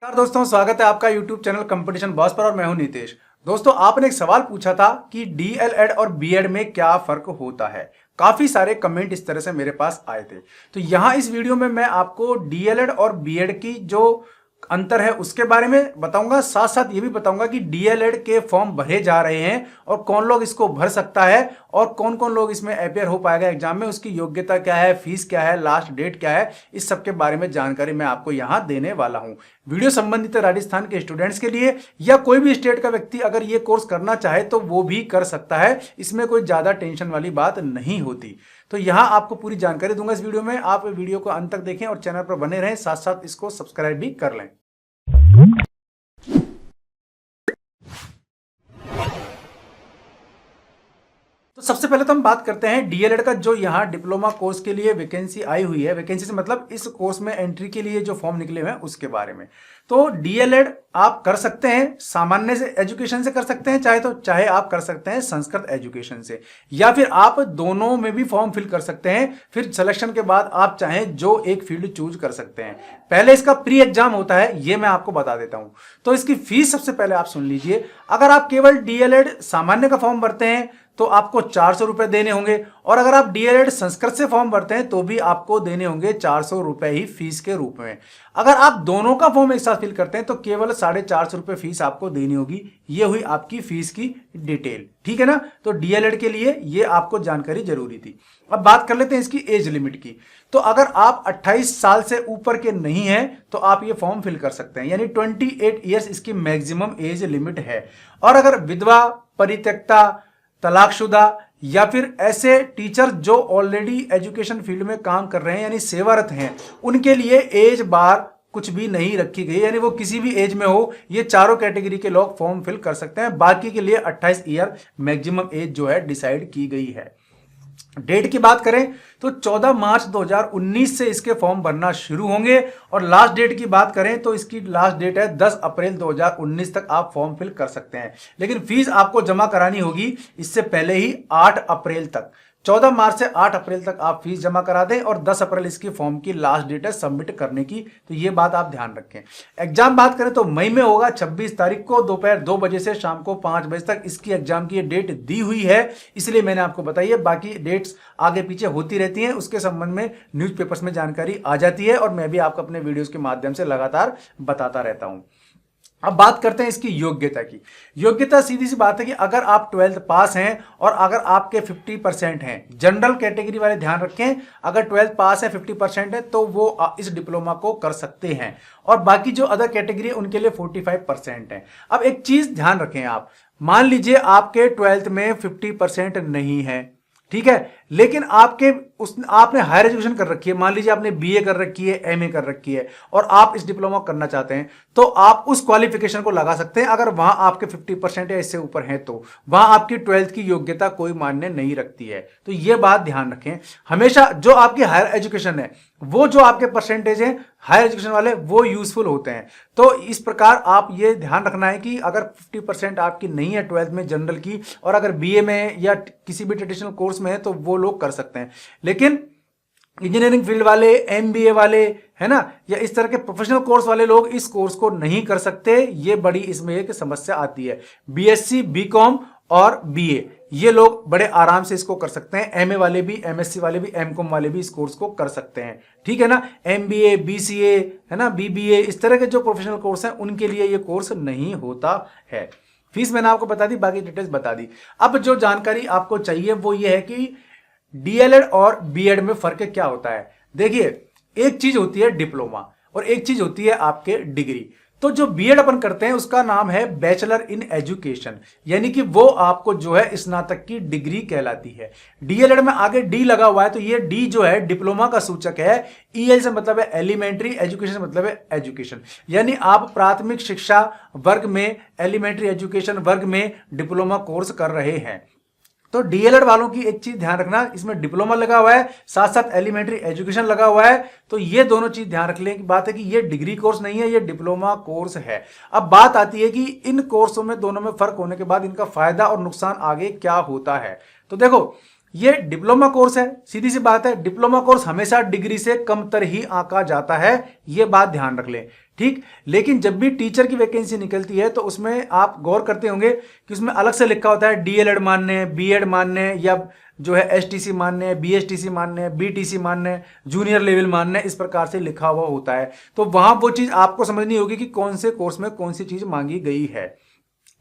नमस्कार दोस्तों, स्वागत है आपका YouTube चैनल कंपटीशन बॉस पर और मैं हूं नीतीश। दोस्तों, आपने एक सवाल पूछा था कि डीएलएड और बीएड में क्या फर्क होता है। काफी सारे कमेंट इस तरह से मेरे पास आए थे, तो यहां इस वीडियो में मैं आपको डीएलएड और बीएड की जो अंतर है उसके बारे में बताऊंगा। साथ साथ ये भी बताऊंगा कि डीएलएड के फॉर्म भरे जा रहे हैं और कौन लोग इसको भर सकता है और कौन कौन लोग इसमें अपेयर हो पाएगा एग्जाम में, उसकी योग्यता क्या है, फीस क्या है, लास्ट डेट क्या है, इस सब के बारे में जानकारी मैं आपको यहां देने वाला हूं। वीडियो संबंधित है राजस्थान के स्टूडेंट्स के लिए, या कोई भी स्टेट का व्यक्ति अगर ये कोर्स करना चाहे तो वो भी कर सकता है। इसमें कोई ज्यादा टेंशन वाली बात नहीं होती। तो यहां आपको पूरी जानकारी दूंगा इस वीडियो में। आप वीडियो को अंत तक देखें और चैनल पर बने रहें, साथ साथ इसको सब्सक्राइब भी कर लें। तो सबसे पहले तो हम बात करते हैं डीएलएड का। जो यहाँ डिप्लोमा कोर्स के लिए वैकेंसी आई हुई है, वैकेंसी से मतलब इस कोर्स में एंट्री के लिए जो फॉर्म निकले हुए हैं उसके बारे में। तो डीएलएड आप कर सकते हैं सामान्य से एजुकेशन से कर सकते हैं, चाहे आप कर सकते हैं संस्कृत एजुकेशन से, या फिर आप दोनों में भी फॉर्म फिल कर सकते हैं। फिर सिलेक्शन के बाद आप चाहें जो एक फील्ड चूज कर सकते हैं। पहले इसका प्री एग्जाम होता है, ये मैं आपको बता देता हूं। तो इसकी फीस सबसे पहले आप सुन लीजिए। अगर आप केवल डीएलएड सामान्य का फॉर्म भरते हैं तो आपको 400 रुपए देने होंगे, और अगर आप डीएलएड संस्कृत से फॉर्म भरते हैं तो भी आपको देने होंगे 400 रुपए ही फीस के रूप में। अगर आप दोनों का फॉर्म एक साथ फिल करते हैं तो केवल 450 रुपए फीस आपको देनी होगी। ये हुई आपकी फीस की डिटेल, ठीक है ना। तो डीएलएड के लिए ये आपको जानकारी जरूरी थी। अब बात कर लेते हैं इसकी एज लिमिट की। तो अगर आप 28 साल से ऊपर के नहीं हैं तो आप ये फॉर्म फिल कर सकते हैं, यानी 28 ईयर्स इसकी मैक्सिमम एज लिमिट है। और अगर विधवा, परित्यक्ता, तलाकशुदा या फिर ऐसे टीचर जो ऑलरेडी एजुकेशन फील्ड में काम कर रहे हैं यानी सेवारत हैं, उनके लिए एज बार कुछ भी नहीं रखी गई, यानी वो किसी भी एज में हो, ये चारों कैटेगरी के लोग फॉर्म फिल कर सकते हैं। बाकी के लिए 28 ईयर मैक्सिमम एज जो है डिसाइड की गई है। डेट की बात करें तो 14 मार्च 2019 से इसके फॉर्म भरना शुरू होंगे, और लास्ट डेट की बात करें तो इसकी लास्ट डेट है 10 अप्रैल 2019 तक आप फॉर्म फिल कर सकते हैं। लेकिन फीस आपको जमा करानी होगी इससे पहले ही 8 अप्रैल तक। 14 मार्च से 8 अप्रैल तक आप फीस जमा करा दें, और 10 अप्रैल इसकी फॉर्म की लास्ट डेट है सबमिट करने की। तो ये बात आप ध्यान रखें। एग्जाम बात करें तो मई में होगा, 26 तारीख को दोपहर 2 बजे से शाम को 5 बजे तक इसकी एग्जाम की डेट दी हुई है, इसलिए मैंने आपको बताई है। बाकी डेट्स आगे पीछे होती रहती हैं, उसके संबंध में न्यूज़पेपर्स में जानकारी आ जाती है, और मैं भी आपको अपने वीडियोस के माध्यम से लगातार बताता रहता हूं। अब बात करते हैं इसकी योग्यता की। योग्यता सीधी सी बात है कि अगर आप 12th पास हैं और अगर आपके 50% हैं, जनरल कैटेगरी वाले ध्यान रखें, अगर 12th पास है 50% है तो वो इस डिप्लोमा को कर सकते हैं, और बाकी जो अदर कैटेगरी है उनके लिए 45% है। अब एक चीज ध्यान रखें, आप मान लीजिए आपके 12th में 50% नहीं है, ठीक है, लेकिन आपने हायर एजुकेशन कर रखी है, मान लीजिए आपने बीए कर रखी है, एमए कर रखी है, और आप इस डिप्लोमा करना चाहते हैं, तो आप उस क्वालिफिकेशन को लगा सकते हैं। अगर वहां आपके 50% या इससे ऊपर हैं तो वहां आपकी 12th की योग्यता कोई मायने नहीं रखती है। तो यह बात ध्यान रखें। हमेशा जो आपकी हायर एजुकेशन है, वो जो आपके परसेंटेज है हायर एजुकेशन वाले, वो यूजफुल होते हैं। तो इस प्रकार आप ये ध्यान रखना है कि अगर 50% आपकी नहीं है 12th में जनरल की, और अगर बीए में या किसी भी ट्रेडिशनल कोर्स में है तो वो लोग कर सकते हैं। लेकिन इंजीनियरिंग फील्ड वाले, एमबीए वाले, है ना, या इस तरह के प्रोफेशनल कोर्स वाले लोग इस कोर्स को नहीं कर सकते। ये बड़ी इसमें एक समस्या आती है। बीएससी, बीकॉम और बीए, ये लोग बड़े आराम से इसको कर सकते हैं। एमए वाले भी, एमएससी वाले भी, एमकॉम वाले भी इस कोर्स को कर सकते हैं, ठीक है ना। एमबीए, बीसीए, है ना, बीबीए, इस तरह के जो प्रोफेशनल कोर्स हैं उनके लिए ये कोर्स नहीं होता है। फीस मैंने आपको बता दी, बाकी डिटेल्स बता दी। अब जो जानकारी आपको चाहिए वो ये है कि डीएलएड और बीएड में फर्क क्या होता है। देखिए, एक चीज होती है डिप्लोमा और एक चीज होती है आपके डिग्री। तो जो बीएड अपन करते हैं उसका नाम है बैचलर इन एजुकेशन, यानी कि वो आपको जो है स्नातक की डिग्री कहलाती है। डीएलएड में आगे डी लगा हुआ है, तो ये डी जो है डिप्लोमा का सूचक है। ईएल से मतलब है एलिमेंट्री, एजुकेशन से मतलब है एजुकेशन, यानी आप प्राथमिक शिक्षा वर्ग में, एलिमेंट्री एजुकेशन वर्ग में डिप्लोमा कोर्स कर रहे हैं। तो डीएलएड वालों की एक चीज ध्यान रखना, इसमें डिप्लोमा लगा हुआ है, साथ साथ एलिमेंट्री एजुकेशन लगा हुआ है। तो ये दोनों चीज ध्यान रखने की बात है कि ये डिग्री कोर्स नहीं है, ये डिप्लोमा कोर्स है। अब बात आती है कि इन कोर्सों में दोनों में फर्क होने के बाद इनका फायदा और नुकसान आगे क्या होता है। तो देखो, ये डिप्लोमा कोर्स है, सीधी सी बात है, डिप्लोमा कोर्स हमेशा डिग्री से कमतर ही आंका जाता है, ये बात ध्यान रख लें, ठीक। लेकिन जब भी टीचर की वैकेंसी निकलती है तो उसमें आप गौर करते होंगे कि उसमें अलग से लिखा होता है डीएलएड मान्य, बीएड मान्य, या जो है एसटीसी मान्य, बीएसटीसी मान्य, बीटीसी मान्य, जूनियर लेवल मान्य, इस प्रकार से लिखा हुआ होता है। तो वहां वो चीज आपको समझनी होगी कि कौन से कोर्स में कौन सी चीज मांगी गई है,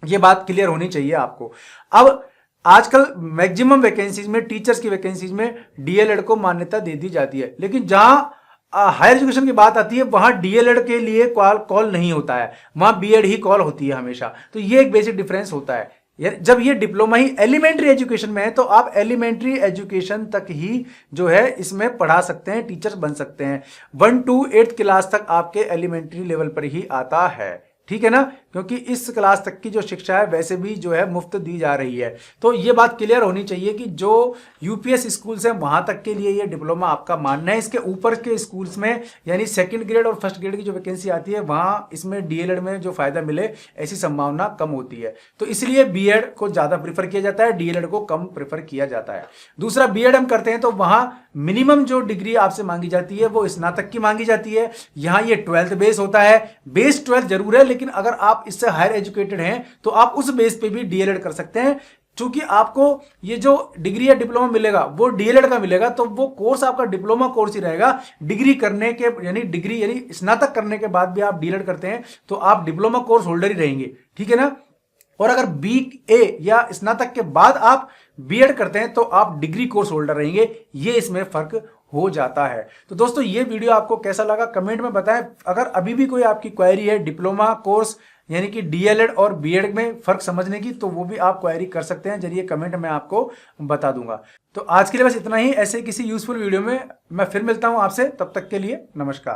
ये बात क्लियर होनी चाहिए आपको। अब आजकल मैक्सिमम वैकेंसीज में, टीचर्स की वैकेंसीज में डीएलएड को मान्यता दे दी जाती है, लेकिन जहां हायर एजुकेशन की बात आती है वहां डीएलएड के लिए कॉल नहीं होता है, वहां बीएड ही कॉल होती है हमेशा। तो ये एक बेसिक डिफरेंस होता है। जब ये डिप्लोमा ही एलिमेंट्री एजुकेशन में है तो आप एलिमेंट्री एजुकेशन तक ही जो है इसमें पढ़ा सकते हैं, टीचर्स बन सकते हैं। 1 to 8th क्लास तक आपके एलिमेंट्री लेवल पर ही आता है, ठीक है ना, क्योंकि इस क्लास तक की जो शिक्षा है वैसे भी जो है मुफ्त दी जा रही है। तो ये बात क्लियर होनी चाहिए कि जो यूपीएस स्कूल्स हैं वहां तक के लिए ये डिप्लोमा आपका मान्य है। इसके ऊपर के स्कूल्स में यानी सेकंड ग्रेड और फर्स्ट ग्रेड की जो वैकेंसी आती है वहां इसमें डीएलएड में जो फायदा मिले ऐसी संभावना कम होती है। तो इसलिए बीएड को ज्यादा प्रीफर किया जाता है, डीएलएड को कम प्रीफर किया जाता है। दूसरा, बीएड हम करते हैं तो वहां मिनिमम जो डिग्री आपसे मांगी जाती है वो स्नातक की मांगी जाती है। यहां ये 12th बेस होता है, बेस 12th जरूर है, लेकिन अगर आप इससे हायर एजुकेटेड हैं तो आप उस बेस पे भी डीएलएड कर सकते हैं। चूंकि आपको ये जो डिग्री या डिप्लोमा मिलेगा वो डीएलएड का मिलेगा, तो वो कोर्स आपका डिप्लोमा कोर्स ही रहेगा। डिग्री करने के यानी स्नातक करने के बाद भी आप डीएलएड करते हैं तो आप डिप्लोमा कोर्स होल्डर ही रहेंगे, ठीक है ना। और अगर बीए या स्नातक के बाद आप बीएड करते हैं तो आप डिग्री कोर्स होल्डर रहेंगे, ये इसमें फर्क हो जाता है। तो दोस्तों ये वीडियो आपको कैसा लगा कमेंट में बताएं। अगर अभी भी कोई आपकी क्वेरी है डिप्लोमा कोर्स यानी कि डीएलएड और बीएड में फर्क समझने की, तो वो भी आप क्वेरी कर सकते हैं, जरिए कमेंट में आपको बता दूंगा। तो आज के लिए बस इतना ही। ऐसे किसी यूजफुल वीडियो में मैं फिर मिलता हूं आपसे, तब तक के लिए नमस्कार।